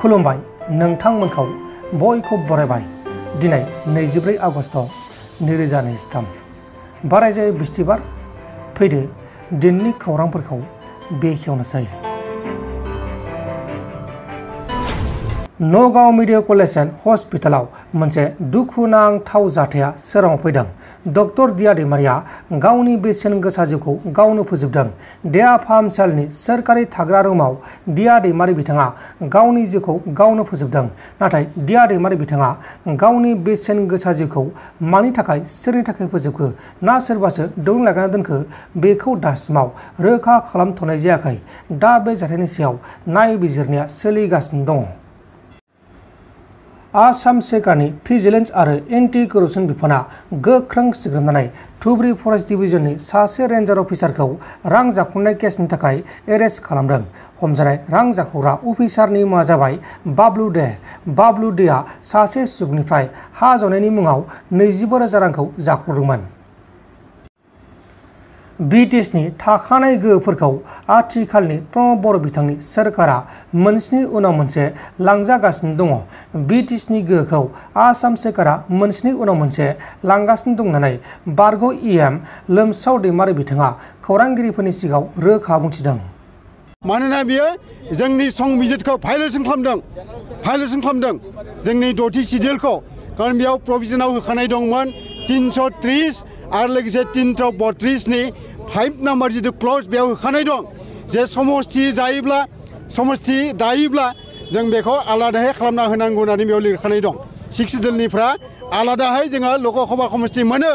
खुलुमबाय नोंथांमोनखौ बयखौ बरायबाय दिनै 24 आगस्ट 2023 बारायजाय बिस्थिबार फैदो दिननि खौरांफोरखौ बेखेवनोसै। नगाव मेडिकेल कलेज एन्ड हस्पिटालाव मोनसे दुखुनांथाव जाथाया सोराङाव फैदों। डक्टर दिया दैमारिया गावनि बेसेन गोसा जिउखौ गावनो फोजोबदों। देहा फाहामसालिनि सोरखारि थाग्रा रुमाव दिया दैमारि बिथाङा गावनि जिउखौ गावनो फोजोबदों। नाथाय दिया दैमारि बिथाङा गावनि बेसेन गोसा जिउखौ मानि थाखाय सोरनि थाखाय फोजोबखो ना सोरबासो दौनि लागायना दोनखो बेखौ दासिमाव रोखा खालामथ'नाय जायाखै। दा बे जाथायनि सायाव नायबिजिरनाया सोलिगासिनो दङ। आसाम सोरखारनि भिजिलेन्स आरो एन्टि करप्शन बिफाना गोख्रों सिग्रोमनानै धुबुरी फरेस्ट डिभिजननि सासे रेन्जार अफिसारखौ रां जाख्ल'नाय केसनि थाखाय एरेस्ट खालामदों। हमजानाय रां जाख्ल'ग्रा अफिसारनि मुङा जाबाय बाबलु दे। बाबलु देआ सासे सुबुंनिफ्राय हा जावनायनि मुङाव 25,000 रांखौ जाख्ल'दोंमोन। ब्रिटिशनि थाखानाय गोहोफोरखौ आथिखालनि प्रमद बर' बिथांनि सोरखारा मोनसेनि उनाव मोनसे लांजागासिनो दङ। ब्रिटिशनि गोहोखौ आसाम सोरखारा मोनसेनि उनाव मोनसे लांगासिनो दं होननानै बारग' EM लोमसाव दैमारि बिथाङा खौरांगिरिफोरनि सिगाङाव रोखा बुंथिदों। मानोना बियो जोंनि संबिजितखौ भायलेसन खालामदों जोंनि 6थि सिडिउलखौ। कारण बेयाव प्रभिजनाव होखानाय दंमोन 330 आरो लोगोसे 332 नि 5 नाम्बार जितु क्लज बेयाव होखानाय दं जे समस्ति दायोब्ला जों बेखौ आलादायै खालामना होनांगौ होननानै बेयाव लिरखानाय दं। 6 सिडिउलनिफ्राय आलादायै जोङो लकसभा समस्ति मोनो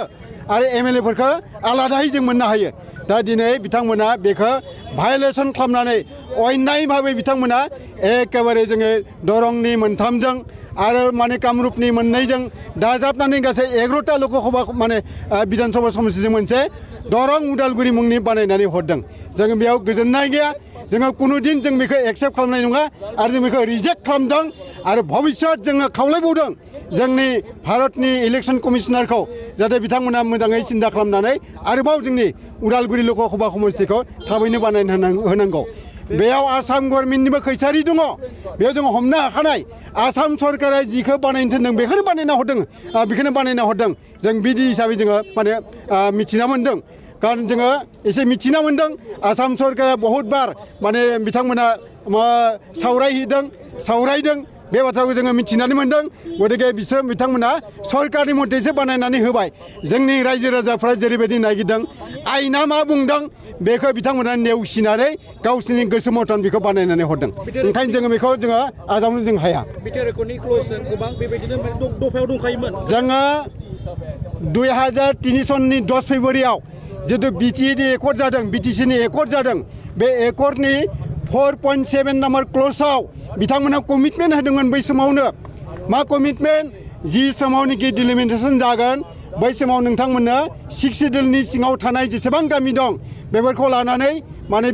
आरो MLA फोरखौ आलादायै जों मोननो हायो। दा दिनै बिथांमोना बेखौ भायलेसन खालामनानै अन्याय भाबै बिथांमोना एखेबारे जोङो दरंनि 3जों आरो कामरुपनि 2जों दाजाबनानै गासै 11टा लकसभा बिधानसभा समस्तिजों मोनसे दरं उदालगुरि मुंनि बानायनानै हरदों। जों बेयाव गोजोननाय गैया। जोङो कुनुदिन जों बेखौ एक्सेप्ट खालामनाय नङा आरो जों बेखौ रिजेक्ट खालामदों आरो भबिष्यत जोङो खावलायबावदों जोंनि भारतनि इलेक्सन कमिशनारखौ जाहाथे बिथांमोना मोजाङै सिन्था खालामनानै आरोबाव जोंनि उदालगुरि लकसभा समस्तिखौ थाबैनो बानायना होनांगौ। बेयाव आसाम गभर्नमेन्टनिबो खैसारि दङ। बेयाव जों हमनो हाखानाय आसाम सरकारा जिखौ बानायनो थिनदों बेखौनो बानायना हरदों। जों बिदि हिसाबै जोङो मिथिना मोन्दों। कारण जोङो एसे मिथिना मोन्दों आसाम सरकारा बहुतबार बिथांमोना सावरायदों बे बाथ्राखौ जोङो मिथिनानै मोन्दों। गतिके बिथांमोना सरकारनि मथेसो बानायनानै होबाय। जोंनि रायजो राजाफ्रा जेरैबायदि नागिरदों आइना मा बुंदों बेखौ बिथांमोना नेवसिनानै गावसोरनि गोसो मथन बेखौ बानायनानै हरदों। ओंखायनो जोङो बेखौ आजावनो जों हाया। जोङो 2003 सननि 10 फेब्रुवारियाव जितु BTCनि एकर्ड जादों बे एकर्डनि 4.7 नाम्बार क्लजआव बिथांमोना कमिटमेन्ट होदोंमोन। बै समावनो मा कमिटमेन्ट जि समावनोखि डिलिमिटेसन जागोन बै समाव नोंथांमोननो 6 सिडिउलनि सिङाव थानाय जेसेबां गामि दं बेफोरखौ लानानै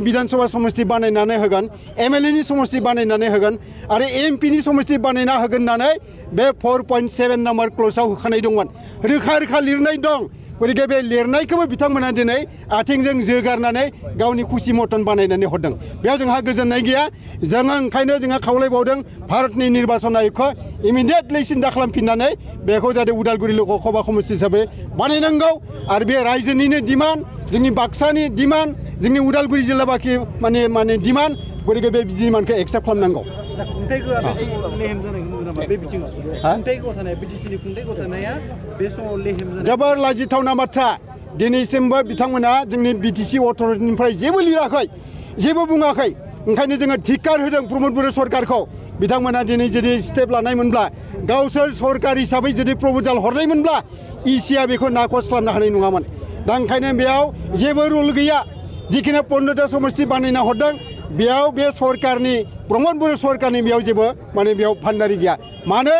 बिधानसभा समस्ति बानायनानै होगोन, MLA नि समस्ति बानायनानै होगोन आरो MP नि समस्ति बानायना होगोन होननानै बे 4.7 नाम्बार क्लजआव होखानाय दंमोन। रोखा लिरनाय दं। गतिके बे लिरनायखौबो बिथांमोना दिनै आथिंजों जोगारनानै गावनि खुसि मथन बानायनानै हरदों। बेयाव जोंहा गोजोननाय गैया। जोङो ओंखायनो जोङो खावलायबावदों भारतनि निर्बाचन आयगखौ इमिडियेटलि सिन्था खालामफिननानै बेखौ जाहाथे उदालगुरि लकसभा समस्ति हिसाबै बानायनांगौ आरो बे रायजोनिनो डिमान्ड, जोंनि बाक्सानि डिमान्ड, जोंनि उदालगुरि जिल्लाबाखि डिमान्ड। गतिके बे डिमान्डखौ एक्सेप्ट खालामनांगौ। जोबोर लाजिथावना बाथ्रा। दिनैसिमबो बिथांमोना जोंनि BTC अथ'रिटिनिफ्राय जेबो लिराखै, जेबो बुङाखै। ओंखायनो जोङो धिक्कार होदों प्रमद बर' सरकारखौ। बिथांमोना दिनै जुदि स्टेप लानायमोनब्ला गावसोर सरकार हिसाबै जुदि प्रप'जाल हरनायमोनब्ला ECआ बेखौ नाकच खालामनो हानाय नङामोन। दा ओंखायनो बेयाव जेबो रुल गैया। जिखिनि 15टा समस्ति बानायना हरदों बेयाव बे सरकारनि प्रमद बर' सरकारनि बेयाव जेबो बेयाव फान्डारि गैया। मानो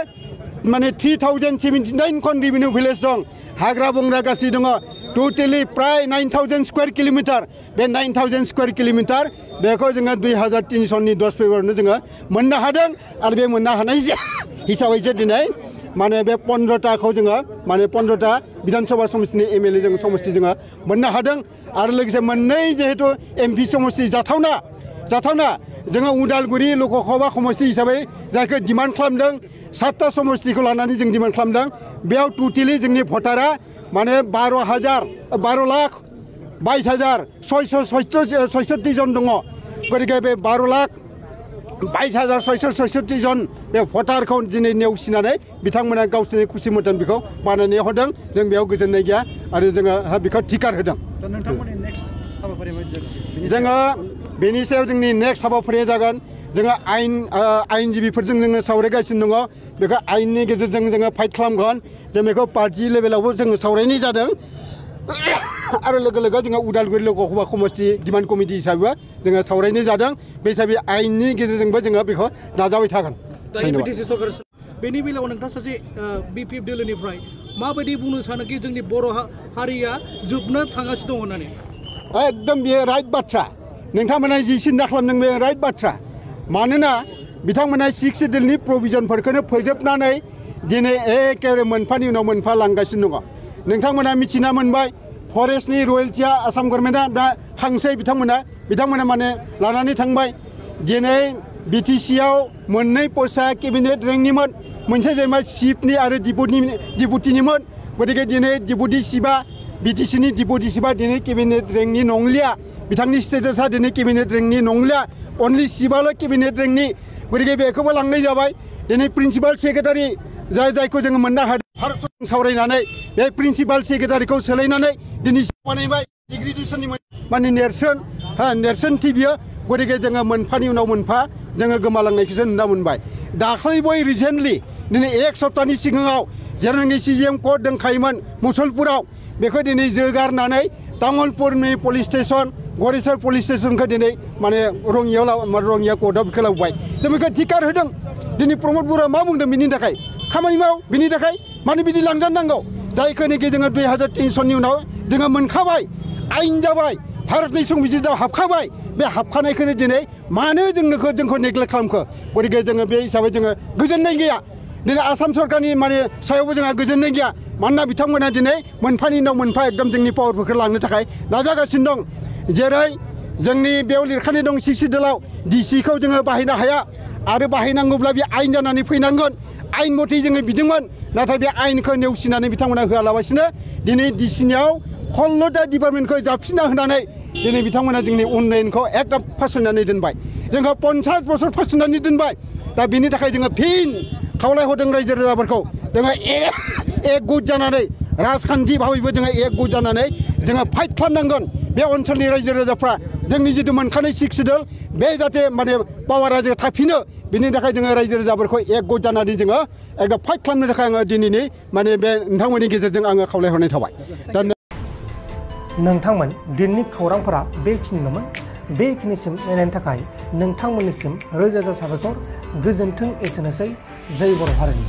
3079 खन रेभिनिउ भिलेज दं, हाग्रा बंग्रा गासै दङ। टटेलि प्राय 9000 स्कुवेर किल'मिटार। बे 9000 स्कुवेर किल'मिटार बेखौ जोङो 2003 सननि 10 फेब्रुवारियावनो जोङो मोननो हादों आरो बे मोननो हानाय हिसाबैसो दिनै बे 15टाखौ जोङो 15टा बिधानसभा समस्तिनि MLA जों समस्ति जोङो मोननो हादों आरो लोगोसे 2 जिहेतु MP समस्ति जाथावना जोङो उदालगुरि लकसभा समष्टि हिसाबै जायखौ डिमान्ड खालामदों 7टा समष्टिखौ लानानै जों डिमान्ड खालामदों बेयाव टोटेलि जोंनि भटारा माने 12,22,666 जन दङ गतिके बे 12,22,666 जन बे भटारखौ दिनै नेवसिनानै बिथांमोना गावसोरनि खुसि मथन बेखौ बानायनानै हरदों जों बेयाव गोजोननाय गैया आरो जोङो बेखौ थिकार होदों जोङो बेनि सायाव जोंनि नेक्स्ट हाबाफारिया जागोन जोङो आयेनजिबिफोरजों जोङो सावरायगासिनो दङ बेखौ आयेननि गेजेरजों जोङो फाइट खालामगोन जों बेखौ पार्टी लेभेलावबो जोङो सावरायनाय जादों आरो लोगो लोगो जोङो उदालगुरि लकसभा समष्टि डिमान्ड कमिटि हिसाबै जोङो सावरायनाय जादों बे हिसाबै आयेननि गेजेरजोंबो जोङो बेखौ नाजाबाय थागोन बेनि बेलायाव नोंथाङा सासे बिपिएफ दोलोनिफ्राय माबायदि बुंनो सानोखि जोंनि बर' हारिया जोबनो थांगासिनो दं होननानै एकदम बेयो राइट बाथ्रा नोंथांमोना जि सिन्था खालामदों बे राइट बाथ्रा मानोना बिथांमोना 6 सिडिउलनि प्रभिजनफोरखौनो फोजोबनानै दिनै एखेबारे मोनफानि उनाव मोनफा लांगासिनो दङ नोंथांमोना मिथिना मोनबाय फरेस्टनि रयेल्टिया आसाम गभर्नमेन्टआ दा खांसै बिथांमोना माने लानानै थांबाय दिनै बिटिसिआव मोननै पस्टआ केबिनेट रेंकनिमोन मोनसे जाहैबाय चिफनि आरो डिपुटिनिमोन गतिके दिनै डिपुटि चिफआ बिटिसिनि डिपुटि चिफआ दिनै केबिनेट रेंकनि नंलिया बिथांनि स्टेटासा दिनै केबिनेट रेंकनि नंलिया अनलि चिफआल' केबिनेट रेंकनि गतिके बेखौबो लांनाय जाबाय दिनै प्रिन्सिपाल सेक्रेटारि जायखौ जोङो मोननो हादों भारतजों सावरायनानै बे प्रिन्सिपाल सेक्रेटारिखौ सोलायनानै दिनै बानायबाय डिग्रेडेसननि माने नेरसोनथि बियो गतिके जोङो मोनफानि उनाव मोनफा जोङो गोमालांनायखौसो नुना मोनबाय दाख्लैबो रिसेन्टलि दिनै 1 सप्ताहनि सिगाङाव जेरावनाखि CGM कर्ट दंखायोमोन मुसलपुराव बेखौ दिनै जोगारनानै तामुलपुरनि पुलिस स्टेसन गरेस्वर पुलिस स्टेसनखौ दिनै माने रङिया कर्टआव बेखौ लाबोबाय जों बेखौ थिकार होदों दिनै प्रमद बर'आ मा बुंदों बिनि थाखाय खामानि माव बिनि थाखाय माने बिदि लांजानांगौ जायखौनोखि जोङो 2003 सननि उनाव जोङो मोनखाबाय आयेन जाबाय भारतनि संबिजिताव हाबखाबाय बे हाबखानायखौनो दिनै मानो जोंखौ नेग्लेक्ट खालामखो गतिके जोङो बे हिसाबै जोङो गोजोननाय गैया दिनै आसाम सरकारनि माने सायावबो जोंहा गोजोननाय गैया मानोना बिथांमोना दिनै मोनफानि उनाव मोनफा एकदम जोंनि पावारफोरखौ लांनो थाखाय नाजागासिनो दं जेरै जोंनि बेयाव लिरखानाय दं 6 सिडिउलाव डिसिखौ जोङो बाहायनो हाया आरो बाहायनांगौब्ला बे आयेन जानानै फैनांगोन आयेन मथे जोङो बिदोंमोन नाथाय बे आयेनखौ नेवसिनानै बिथांमोना होआलाबासिनो दिनै डिसिनियाव 16टा डिपार्टमेन्टखौ जाबसिनना होनानै दिनै बिथांमोना जोंनि उन्नयनखौ एकदम फासयनानै दोनबाय जोंखौ 50 बोसोर फासयनानै दोनबाय दा बिनि थाखाय जोङो फिन खावलायहरदों रायजो राजाफोरखौ जोङो एक गुट जानानै राजखान्थि भाबैबो जोङो एक गुट जानानै जोङो फाइट खालामनांगोन बे ओनसोलनि रायजो राजाफ्रा जोंनि जिथु मोनखानाय 6 सिडिउल बे जाहाथे माने पावारा जों थाफिनो बिनि थाखाय जोङो रायजो राजाफोरखौ एक गुट जानानै जोङो एकदम फाइट खालामनो थाखाय आङो दिनैनि माने बे नोंथांमोननि गेजेरजों आङो खावलायहरनाय थाबाय दा नोंथांमोन दिननि खौरांफोरा बेखिनिल'मोन बेखिनिसिम नायनायनि थाखाय नोंथांमोननिसिम रोजा रोजा साबायखर गोजोन्थों एसेनोसै जय बर' हारिनि